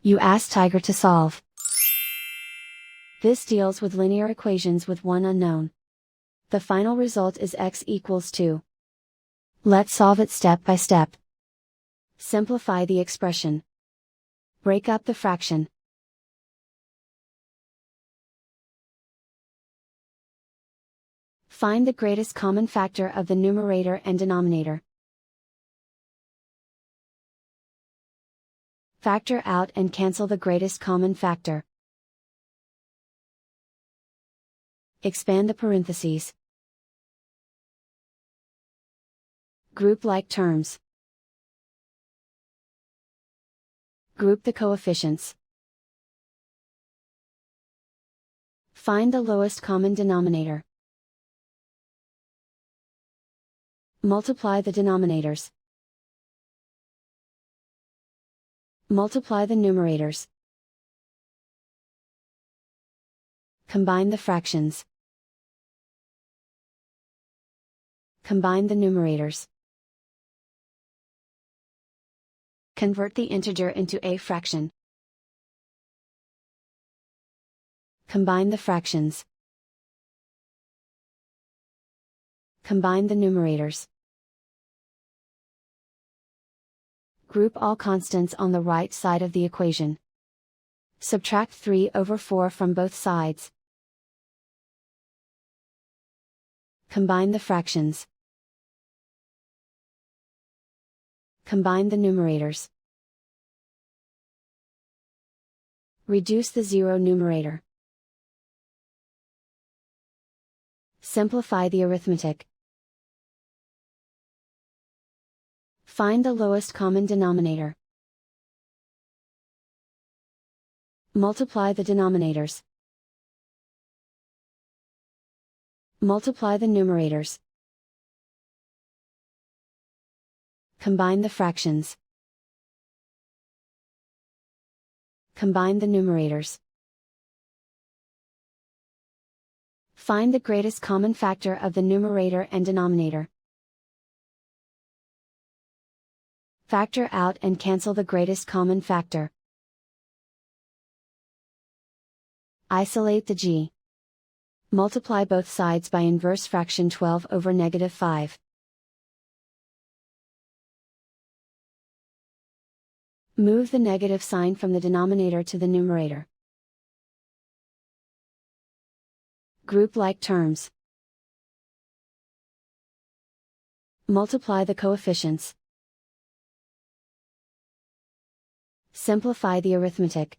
You ask Tiger to solve. This deals with linear equations with one unknown. The final result is x equals 2. Let's solve it step by step. Simplify the expression. Break up the fraction. Find the greatest common factor of the numerator and denominator. Factor out and cancel the greatest common factor. Expand the parentheses. Group like terms. Group the coefficients. Find the lowest common denominator. Multiply the denominators. Multiply the numerators. Combine the fractions. Combine the numerators. Convert the integer into a fraction. Combine the fractions. Combine the numerators. Group all constants on the right side of the equation. Subtract 3/4 from both sides. Combine the fractions. Combine the numerators. Reduce the zero numerator. Simplify the arithmetic. Find the lowest common denominator. Multiply the denominators. Multiply the numerators. Combine the fractions. Combine the numerators. Find the greatest common factor of the numerator and denominator. Factor out and cancel the greatest common factor. Isolate the g. Multiply both sides by inverse fraction 12/5. Move the negative sign from the denominator to the numerator. Group like terms. Multiply the coefficients. Simplify the arithmetic.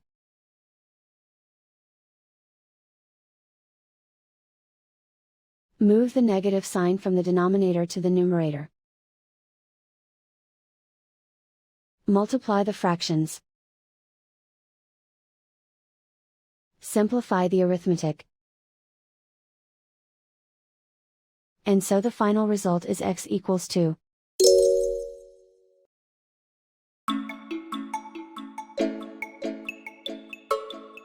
Move the negative sign from the denominator to the numerator. Multiply the fractions. Simplify the arithmetic. And so the final result is x equals 2.